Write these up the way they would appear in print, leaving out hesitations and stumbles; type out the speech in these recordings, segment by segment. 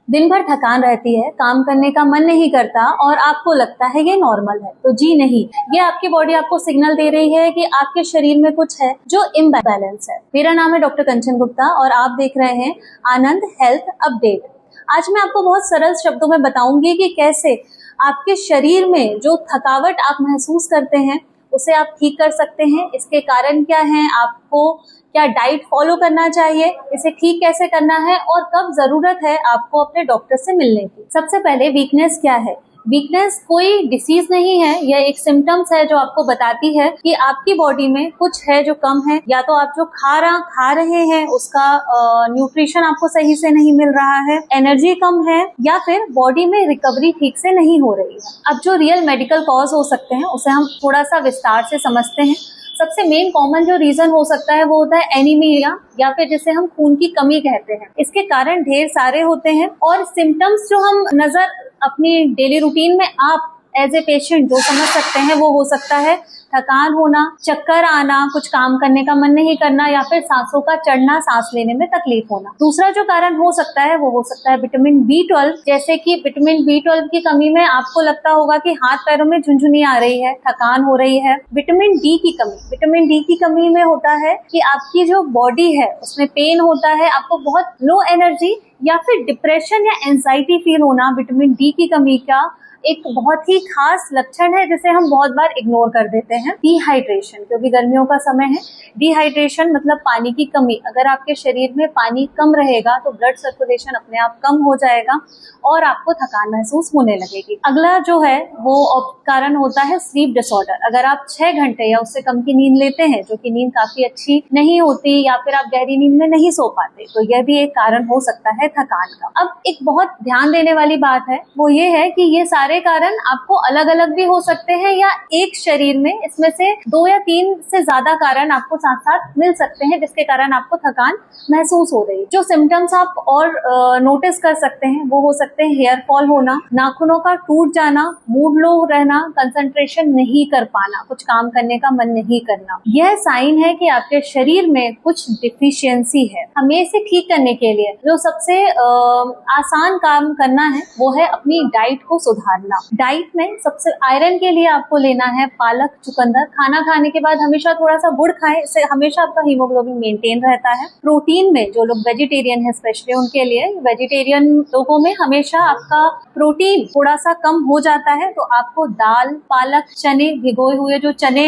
दिन भर थकान रहती है, काम करने का मन नहीं करता और आपको लगता है ये नॉर्मल है, तो जी नहीं, ये आपकी बॉडी आपको सिग्नल दे रही है कि आपके शरीर में कुछ है जो इम्बैलेंस है। मेरा नाम है डॉक्टर कंचन गुप्ता और आप देख रहे हैं आनंद हेल्थ अपडेट। आज मैं आपको बहुत सरल शब्दों में बताऊंगी कि कैसे आपके शरीर में जो थकावट आप महसूस करते हैं उसे आप ठीक कर सकते हैं। इसके कारण क्या हैं, आपको क्या डाइट फॉलो करना चाहिए, इसे ठीक कैसे करना है और कब जरूरत है आपको अपने डॉक्टर से मिलने की। सबसे पहले वीकनेस क्या है। वीकनेस कोई डिसीज नहीं है, यह एक सिम्टम्स है जो आपको बताती है कि आपकी बॉडी में कुछ है जो कम है, या तो आप जो खा रहे हैं उसका न्यूट्रिशन आपको सही से नहीं मिल रहा है, एनर्जी कम है, या फिर बॉडी में रिकवरी ठीक से नहीं हो रही है। अब जो रियल मेडिकल कॉज हो सकते हैं उसे हम थोड़ा सा विस्तार से समझते हैं। सबसे मेन कॉमन जो रीजन हो सकता है वो होता है एनीमिया, या फिर जिसे हम खून की कमी कहते हैं। इसके कारण ढेर सारे होते हैं और सिम्टम्स जो हम नजर अपनी डेली रूटीन में आप एज ए पेशेंट जो समझ सकते हैं वो हो सकता है थकान होना, चक्कर आना, कुछ काम करने का मन नहीं करना, या फिर सांसों का चढ़ना, सांस लेने में तकलीफ होना। दूसरा जो कारण हो सकता है वो हो सकता है विटामिन B12, जैसे कि विटामिन B12 की कमी में आपको लगता होगा कि हाथ पैरों में झुनझुनी आ रही है, थकान हो रही है। विटामिन D की कमी, विटामिन D की कमी में होता है कि आपकी जो बॉडी है उसमें पेन होता है, आपको बहुत लो एनर्जी या फिर डिप्रेशन या एंजाइटी फील होना विटामिन D की कमी का एक बहुत ही खास लक्षण है जिसे हम बहुत बार इग्नोर कर देते हैं। डिहाइड्रेशन, क्योंकि गर्मियों का समय है, डिहाइड्रेशन मतलब पानी की कमी। अगर आपके शरीर में पानी कम रहेगा तो ब्लड सर्कुलेशन अपने आप कम हो जाएगा और आपको थकान महसूस होने लगेगी। अगला जो है वो कारण होता है स्लीप डिसऑर्डर। अगर आप 6 घंटे या उससे कम की नींद लेते हैं, जो कि नींद काफी अच्छी नहीं होती, या फिर आप गहरी नींद में नहीं सो पाते, तो यह भी एक कारण हो सकता है थकान का। अब एक बहुत ध्यान देने वाली बात है वो ये है कि ये सारे कारण आपको अलग अलग भी हो सकते हैं, या एक शरीर में इसमें से 2 या 3 से ज्यादा कारण आपको साथ साथ मिल सकते हैं जिसके कारण आपको थकान महसूस हो रही है। जो सिम्टम्स आप और नोटिस कर सकते हैं वो हो सकते हैं हेयर फॉल होना, नाखूनों का टूट जाना, मूड लो रहना, कंसंट्रेशन नहीं कर पाना, कुछ काम करने का मन नहीं करना। यह साइन है कि आपके शरीर में कुछ डिफिशियंसी है। हमें इसे ठीक करने के लिए जो सबसे आसान काम करना है वो है अपनी डाइट को सुधारना। डाइट में सबसे आयरन के लिए आपको लेना है पालक, चुकंदर। खाना खाने के बाद हमेशा थोड़ा सा गुड़ खाएं, इससे हमेशा आपका हीमोग्लोबिन मेंटेन रहता है। प्रोटीन में जो लोग वेजिटेरियन है स्पेशली उनके लिए, वेजिटेरियन लोगों में हमेशा आपका प्रोटीन थोड़ा सा कम हो जाता है, तो आपको दाल, पालक, चने, भिगोए हुए जो चने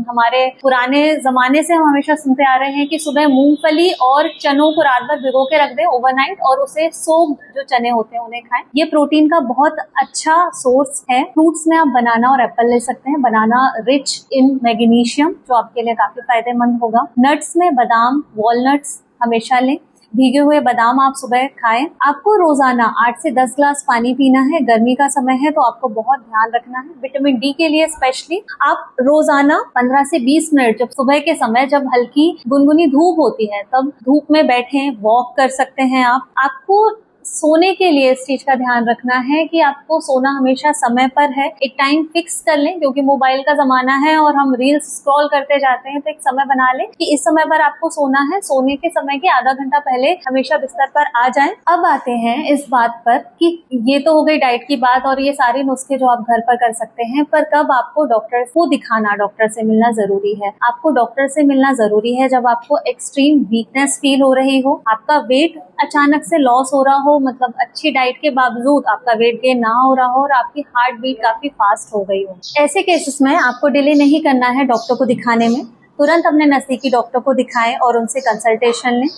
हमारे पुराने जमाने से हम हमेशा सुनते आ रहे हैं कि सुबह मूंगफली और चनों को रात भर भिगो के रख दें ओवरनाइट और उसे सोक्ड जो चने होते हैं उन्हें खाएं। ये प्रोटीन का बहुत अच्छा सोर्स है। फ्रूट्स में आप बनाना और एप्पल ले सकते हैं। बनाना रिच इन मैग्नीशियम जो आपके लिए काफी फायदेमंद होगा। नट्स में बादाम, वॉलनट्स हमेशा लें। भीगे हुए बादाम आप सुबह खाएं। आपको रोजाना 8 से 10 ग्लास पानी पीना है। गर्मी का समय है तो आपको बहुत ध्यान रखना है। विटामिन D के लिए स्पेशली आप रोजाना 15 से 20 मिनट जब सुबह के समय जब हल्की गुनगुनी धूप होती है तब धूप में बैठें, वॉक कर सकते हैं आप। आपको सोने के लिए इस चीज का ध्यान रखना है कि आपको सोना हमेशा समय पर है। एक टाइम फिक्स कर लें, क्योंकि मोबाइल का जमाना है और हम रील्स स्क्रॉल करते जाते हैं, तो एक समय बना लें कि इस समय पर आपको सोना है। सोने के समय के आधा घंटा पहले हमेशा बिस्तर पर आ जाएं। अब आते हैं इस बात पर कि ये तो हो गई डाइट की बात और ये सारे नुस्खे जो आप घर पर कर सकते हैं, पर कब आपको डॉक्टर को दिखाना, डॉक्टर से मिलना जरूरी है। आपको डॉक्टर से मिलना जरूरी है जब आपको एक्सट्रीम वीकनेस फील हो रही हो, आपका वेट अचानक से लॉस हो रहा हो, मतलब अच्छी डाइट के बावजूद आपका वेट गेन ना हो रहा हो और आपकी हार्ट बीट काफी फास्ट हो गई हो। ऐसे केसेस में आपको डिले नहीं करना है डॉक्टर को दिखाने में। तुरंत अपने नजदीकी डॉक्टर को दिखाएं और उनसे कंसल्टेशन लें।